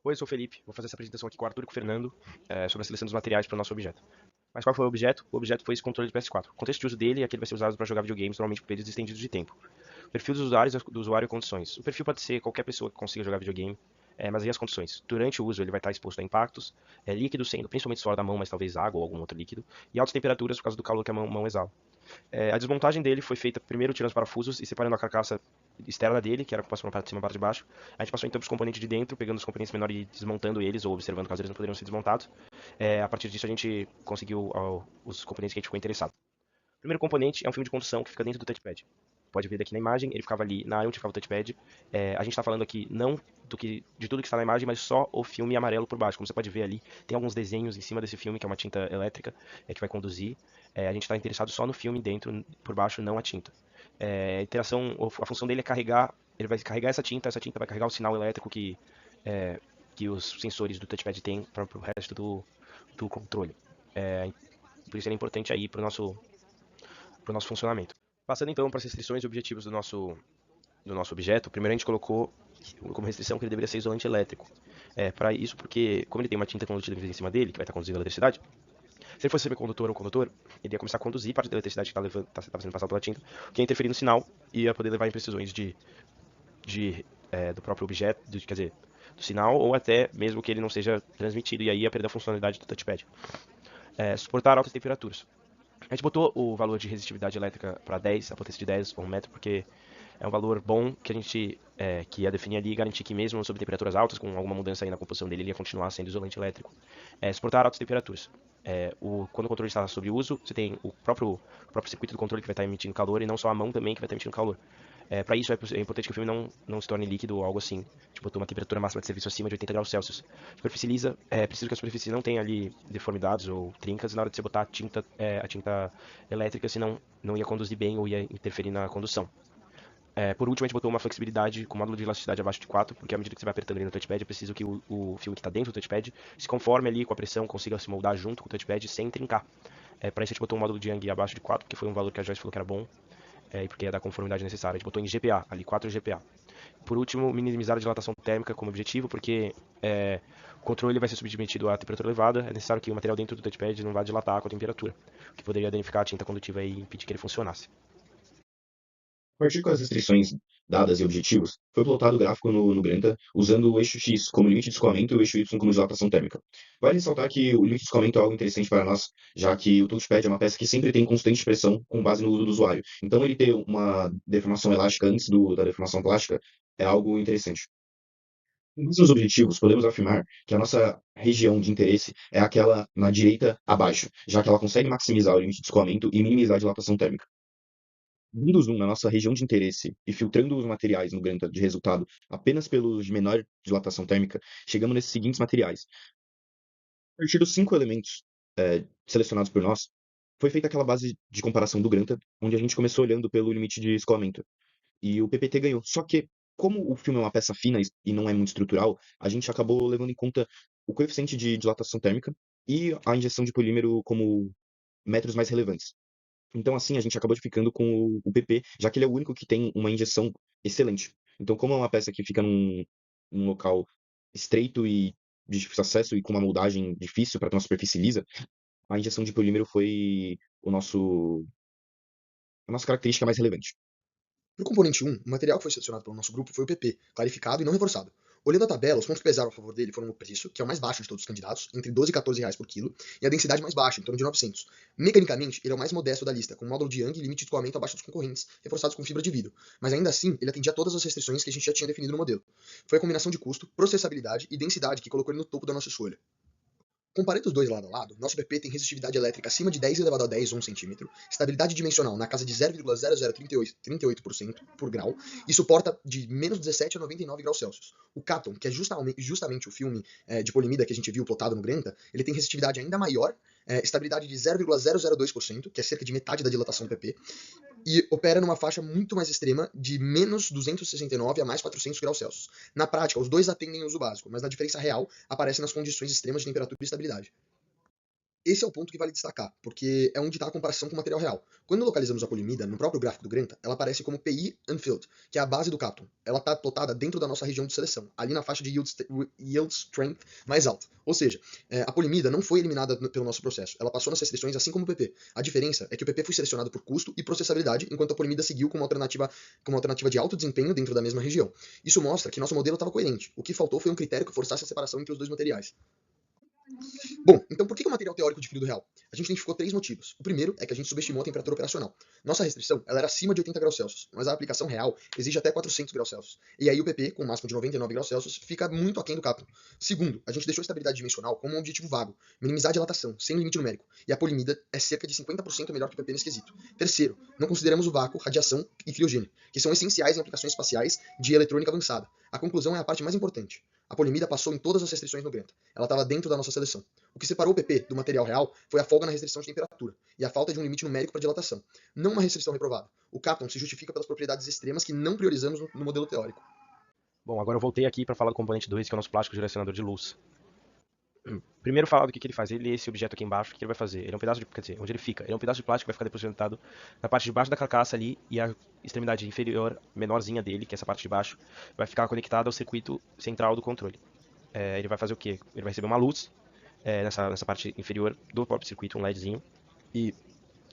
Oi, eu sou o Felipe. Vou fazer essa apresentação aqui com o Arthur e com o Fernando sobre a seleção dos materiais para o nosso objeto. Mas qual foi o objeto? O objeto foi esse controle de PS4. O contexto de uso dele é que ele vai ser usado para jogar videogames, normalmente por períodos estendidos de tempo. O perfil dos usuários, do usuário e condições. O perfil pode ser qualquer pessoa que consiga jogar videogame, mas e as condições? Durante o uso ele vai estar exposto a impactos, líquidos sendo principalmente suor da mão, mas talvez água ou algum outro líquido, e altas temperaturas por causa do calor que a mão exala. A desmontagem dele foi feita primeiro tirando os parafusos e separando a carcaça externa dele, que era composta por uma parte de cima e uma parte de baixo. A gente passou então para os componentes de dentro, pegando os componentes menores e desmontando eles, ou observando caso eles não poderiam ser desmontados. A partir disso a gente conseguiu os componentes que a gente ficou interessado. O primeiro componente é um filme de condução que fica dentro do touchpad. Pode ver daqui na imagem, ele ficava ali na área onde ficava o touchpad. A gente está falando aqui não de tudo que está na imagem, mas só o filme amarelo por baixo. Como você pode ver ali, tem alguns desenhos em cima desse filme, que é uma tinta elétrica, que vai conduzir. A gente está interessado só no filme dentro, por baixo, não a tinta. A função dele é carregar, ele vai carregar essa tinta vai carregar o sinal elétrico que os sensores do touchpad têm para o resto do controle. Por isso ele é importante aí para o nosso funcionamento. Passando então para as restrições e objetivos do nosso objeto, primeiro a gente colocou como restrição que ele deveria ser isolante elétrico. Para isso, porque como ele tem uma tinta condutida em cima dele, que vai estar conduzindo a eletricidade, se ele fosse semicondutor ou condutor, ele ia começar a conduzir parte da eletricidade que estava sendo passada pela tinta, que ia interferir no sinal e ia poder levar imprecisões do próprio objeto, quer dizer, do sinal, ou até mesmo que ele não seja transmitido, e aí ia perder a funcionalidade do touchpad. Suportar altas temperaturas. A gente botou o valor de resistividade elétrica para 10, a potência de 10 por metro, porque é um valor bom que a gente que ia definir ali e garantir que mesmo sob temperaturas altas, com alguma mudança aí na composição dele, ele ia continuar sendo isolante elétrico. Suportar altas temperaturas. Quando o controle está sob uso, você tem o próprio circuito do controle que vai estar emitindo calor e não só a mão também que vai estar emitindo calor. Para isso é importante que o filme não se torne líquido ou algo assim. Tipo, botou uma temperatura máxima de serviço acima de 80 graus Celsius. Superfície lisa, preciso que a superfície não tenha ali deformidades ou trincas na hora de você botar a tinta elétrica, senão não ia conduzir bem ou ia interferir na condução. Por último, a gente botou uma flexibilidade com módulo de elasticidade abaixo de 4, porque à medida que você vai apertando ali no touchpad, é preciso que o fio que está dentro do touchpad se conforme ali com a pressão, consiga se moldar junto com o touchpad sem trincar. Para isso a gente botou um módulo de Young abaixo de 4, que foi um valor que a Joyce falou que era bom, e porque ia dar a conformidade necessária. A gente botou em GPA, ali 4 GPA. Por último, minimizar a dilatação térmica como objetivo, porque o controle vai ser submetido a temperatura elevada, é necessário que o material dentro do touchpad não vá dilatar com a temperatura, o que poderia danificar a tinta condutiva e impedir que ele funcionasse. A partir com as restrições dadas e objetivos, foi plotado o gráfico no Granta usando o eixo X como limite de escoamento e o eixo Y como dilatação térmica. Vale ressaltar que o limite de escoamento é algo interessante para nós, já que o touchpad é uma peça que sempre tem constante pressão com base no uso do usuário. Então ele ter uma deformação elástica antes da deformação plástica é algo interessante. Com base nos objetivos, podemos afirmar que a nossa região de interesse é aquela na direita abaixo, já que ela consegue maximizar o limite de escoamento e minimizar a dilatação térmica. Dando zoom na nossa região de interesse e filtrando os materiais no Granta de resultado apenas pelos de menor dilatação térmica, chegamos nesses seguintes materiais. A partir dos 5 elementos selecionados por nós, foi feita aquela base de comparação do Granta, onde a gente começou olhando pelo limite de escoamento. E o PPT ganhou. Só que, como o filme é uma peça fina e não é muito estrutural, a gente acabou levando em conta o coeficiente de dilatação térmica e a injeção de polímero como métodos mais relevantes. Então, assim, a gente acabou ficando com o PP, já que ele é o único que tem uma injeção excelente. Então, como é uma peça que fica num local estreito e de difícil acesso e com uma moldagem difícil para ter uma superfície lisa, a injeção de polímero foi a nossa característica mais relevante. Para o componente 1, o material que foi selecionado pelo nosso grupo foi o PP, clarificado e não reforçado. Olhando a tabela, os pontos que pesaram a favor dele foram o preço, que é o mais baixo de todos os candidatos, entre 12 e 14 reais por quilo, e a densidade mais baixa, em torno de 900. Mecanicamente, ele é o mais modesto da lista, com módulo de Young e limite de escoamento abaixo dos concorrentes, reforçados com fibra de vidro. Mas ainda assim, ele atendia todas as restrições que a gente já tinha definido no modelo. Foi a combinação de custo, processabilidade e densidade que colocou ele no topo da nossa escolha. Comparando os dois lado a lado, nosso PP tem resistividade elétrica acima de 10 elevado a 10 1 centímetro, estabilidade dimensional na casa de 0,0038 por grau e suporta de menos 17 a 99 graus Celsius. O Katon, que é justamente o filme de polimida que a gente viu plotado no Granta, ele tem resistividade ainda maior, estabilidade de 0,002%, que é cerca de metade da dilatação do PP, e opera numa faixa muito mais extrema de menos 269 a mais 400 graus Celsius. Na prática, os dois atendem o uso básico, mas na diferença real aparece nas condições extremas de temperatura e estabilidade. Esse é o ponto que vale destacar, porque é onde está a comparação com o material real. Quando localizamos a polimida no próprio gráfico do Granta, ela aparece como PI Unfilled, que é a base do Capton. Ela está plotada dentro da nossa região de seleção, ali na faixa de yield strength mais alta. Ou seja, a polimida não foi eliminada pelo nosso processo, ela passou nas restrições assim como o PP. A diferença é que o PP foi selecionado por custo e processabilidade, enquanto a polimida seguiu como alternativa de alto desempenho dentro da mesma região. Isso mostra que nosso modelo estava coerente. O que faltou foi um critério que forçasse a separação entre os dois materiais. Bom, então por que o material teórico diferiu do real? A gente identificou 3 motivos. O primeiro é que a gente subestimou a temperatura operacional. Nossa restrição ela era acima de 80 graus Celsius, mas a aplicação real exige até 400 graus Celsius. E aí o PP, com um máximo de 99 graus Celsius, fica muito aquém do Capton. Segundo, a gente deixou a estabilidade dimensional como um objetivo vago, minimizar a dilatação, sem limite numérico. E a polimida é cerca de 50% melhor que o PP nesse quesito. Terceiro, não consideramos o vácuo, radiação e criogênio, que são essenciais em aplicações espaciais de eletrônica avançada. A conclusão é a parte mais importante. A polimida passou em todas as restrições no Granta. Ela estava dentro da nossa seleção. O que separou o PP do material real foi a folga na restrição de temperatura e a falta de um limite numérico para dilatação, não uma restrição reprovada. O Kapton se justifica pelas propriedades extremas que não priorizamos no modelo teórico. Bom, agora eu voltei aqui para falar do componente 2, que é o nosso plástico direcionador de luz. Primeiro falar do que ele faz. Ele é esse objeto aqui embaixo, o que ele vai fazer? Ele é um pedaço de, quer dizer, onde ele fica. Ele é um pedaço de plástico que vai ficar depositado na parte de baixo da carcaça ali, e a extremidade inferior, menorzinha dele, que é essa parte de baixo, vai ficar conectada ao circuito central do controle. Ele vai fazer o quê? Ele vai receber uma luz nessa parte inferior do próprio circuito, um LEDzinho, e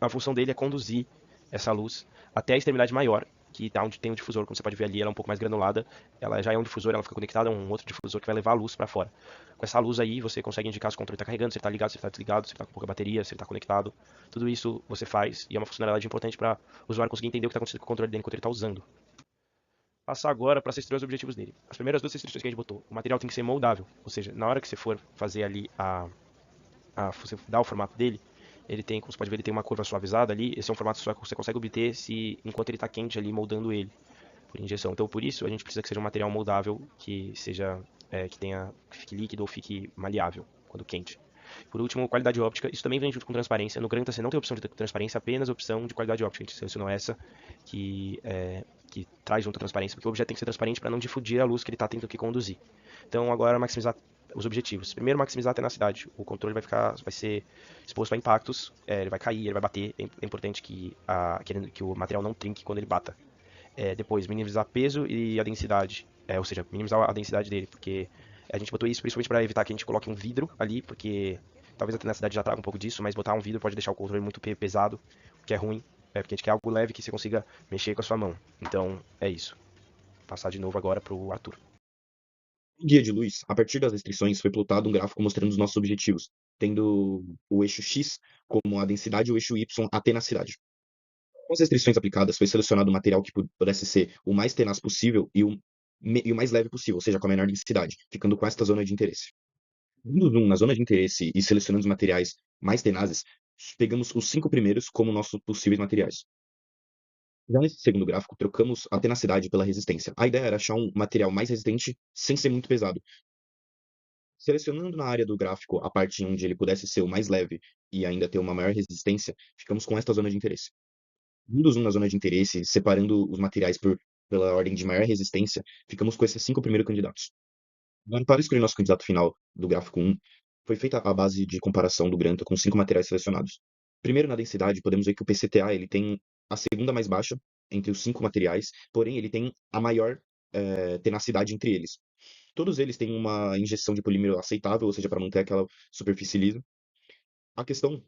a função dele é conduzir essa luz até a extremidade maior, que tá onde tem o difusor. Como você pode ver ali, ela é um pouco mais granulada. Ela já é um difusor, ela fica conectada a um outro difusor que vai levar a luz para fora. Com essa luz aí, você consegue indicar se o controle está carregando, se ele está ligado, se ele está desligado, se ele está com pouca bateria, se ele está conectado. Tudo isso você faz e é uma funcionalidade importante para o usuário conseguir entender o que está acontecendo com o controle dele enquanto ele está usando. Passar agora para as restrições objetivos dele. As primeiras 2 restrições que a gente botou. O material tem que ser moldável, ou seja, na hora que você for fazer ali você dar o formato dele, ele tem, como você pode ver, ele tem uma curva suavizada ali. Esse é um formato só que você consegue obter enquanto ele está quente ali, moldando ele por injeção. Então, por isso, a gente precisa que seja um material moldável, que seja que fique líquido ou fique maleável quando quente. Por último, qualidade óptica. Isso também vem junto com transparência. No Granta você não tem opção de transparência, apenas opção de qualidade óptica. A gente selecionou essa que traz junto a transparência, porque o objeto tem que ser transparente para não difundir a luz que ele está tendo que conduzir. Então, agora maximizar os objetivos. Primeiro, maximizar a tenacidade. O controle vai ser exposto a impactos, ele vai cair, ele vai bater. É importante que o material não trinque quando ele bata. Depois, minimizar peso e a densidade. Ou seja, minimizar a densidade dele, porque a gente botou isso principalmente para evitar que a gente coloque um vidro ali, porque talvez a tenacidade já traga um pouco disso, mas botar um vidro pode deixar o controle muito pesado, o que é ruim. Porque a gente quer algo leve que você consiga mexer com a sua mão. Então, é isso. Vou passar de novo agora pro Arthur. No guia de luz, a partir das restrições, foi plotado um gráfico mostrando os nossos objetivos, tendo o eixo X como a densidade e o eixo Y a tenacidade. Com as restrições aplicadas, foi selecionado um material que pudesse ser o mais tenaz possível e o mais leve possível, ou seja, com a menor densidade, ficando com esta zona de interesse. Dando zoom na zona de interesse e selecionando os materiais mais tenazes, pegamos os 5 primeiros como nossos possíveis materiais. Já nesse segundo gráfico, trocamos a tenacidade pela resistência. A ideia era achar um material mais resistente sem ser muito pesado. Selecionando na área do gráfico a parte onde ele pudesse ser o mais leve e ainda ter uma maior resistência, ficamos com esta zona de interesse. Dando zoom na zona de interesse, separando os materiais pela ordem de maior resistência, ficamos com esses 5 primeiros candidatos. Agora, para escolher nosso candidato final do gráfico 1, foi feita a base de comparação do Granta com 5 materiais selecionados. Primeiro, na densidade, podemos ver que o PCTA ele tem a segunda mais baixa entre os 5 materiais, porém ele tem a maior tenacidade entre eles. Todos eles têm uma injeção de polímero aceitável, ou seja, para manter aquela superfície lisa. A questão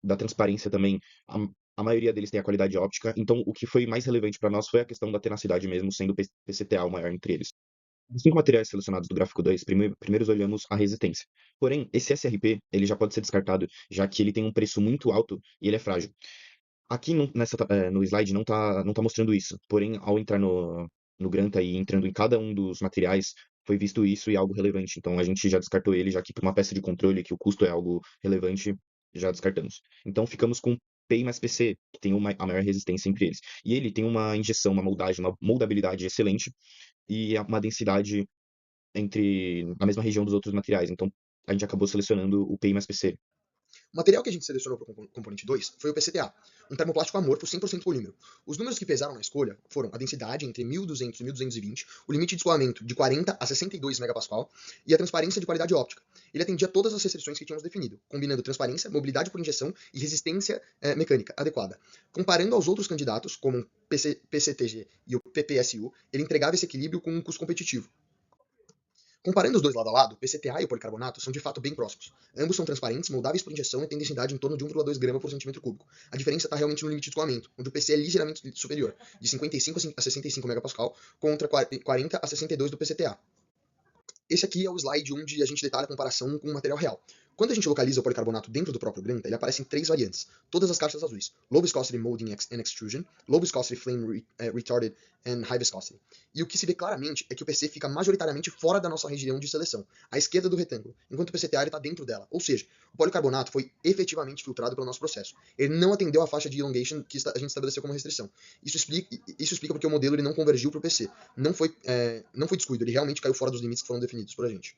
da transparência também, a maioria deles tem a qualidade óptica, então o que foi mais relevante para nós foi a questão da tenacidade mesmo, sendo o PCTA o maior entre eles. Dos 5 materiais selecionados do gráfico 2, primeiro olhamos a resistência. Porém, esse SRP ele já pode ser descartado, já que ele tem um preço muito alto e ele é frágil. Aqui no slide não tá mostrando isso, porém, ao entrar no Granta e entrando em cada um dos materiais, foi visto isso e é algo relevante. Então, a gente já descartou ele, já que por uma peça de controle, que o custo é algo relevante, já descartamos. Então, ficamos com PI mais PC, que tem a maior resistência entre eles. E ele tem uma injeção, uma moldagem, uma moldabilidade excelente e uma densidade na mesma região dos outros materiais. Então, a gente acabou selecionando o PI mais PC. O material que a gente selecionou para o componente 2 foi o PCTA, um termoplástico amorfo 100% polímero. Os números que pesaram na escolha foram a densidade entre 1200 e 1220, o limite de escoamento de 40 a 62 MPa e a transparência de qualidade óptica. Ele atendia todas as restrições que tínhamos definido, combinando transparência, mobilidade por injeção e resistência mecânica adequada. Comparando aos outros candidatos, como o PCTG e o PPSU, ele entregava esse equilíbrio com um custo competitivo. Comparando os dois lado a lado, o PCTA e o policarbonato são de fato bem próximos. Ambos são transparentes, moldáveis por injeção e têm densidade em torno de 1,2 gramas por centímetro cúbico. A diferença está realmente no limite de escoamento, onde o PC é ligeiramente superior, de 55 a 65 MPa contra 40 a 62 do PCTA. Esse aqui é o slide onde a gente detalha a comparação com o material real. Quando a gente localiza o policarbonato dentro do próprio Granta, ele aparece em 3 variantes, todas as caixas azuis: Low Viscosity Molding and Extrusion, Low Viscosity Flame Retarded and High Viscosity. E o que se vê claramente é que o PC fica majoritariamente fora da nossa região de seleção, à esquerda do retângulo, enquanto o PCTA está dentro dela. Ou seja, o policarbonato foi efetivamente filtrado pelo nosso processo. Ele não atendeu à faixa de elongation que a gente estabeleceu como restrição. Isso explica porque o modelo ele não convergiu para o PC. Não foi descuido, ele realmente caiu fora dos limites que foram definidos por a gente.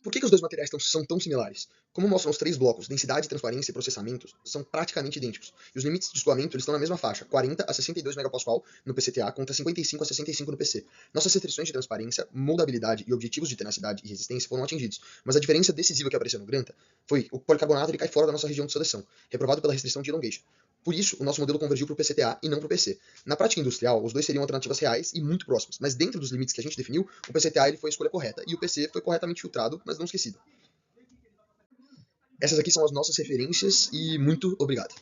Por que os dois materiais são tão similares? Como mostram os 3 blocos, densidade, transparência e processamento são praticamente idênticos. E os limites de escoamento eles estão na mesma faixa, 40 a 62 MPa no PCTA contra 55 a 65 no PC. Nossas restrições de transparência, moldabilidade e objetivos de tenacidade e resistência foram atingidos, mas a diferença decisiva que apareceu no Granta foi o policarbonato ele cai fora da nossa região de seleção, reprovado pela restrição de elongation. Por isso, o nosso modelo convergiu para o PCTA e não para o PC. Na prática industrial, os dois seriam alternativas reais e muito próximas, mas dentro dos limites que a gente definiu, o PCTA ele foi a escolha correta e o PC foi corretamente filtrado, mas não esquecido. Essas aqui são as nossas referências e muito obrigado.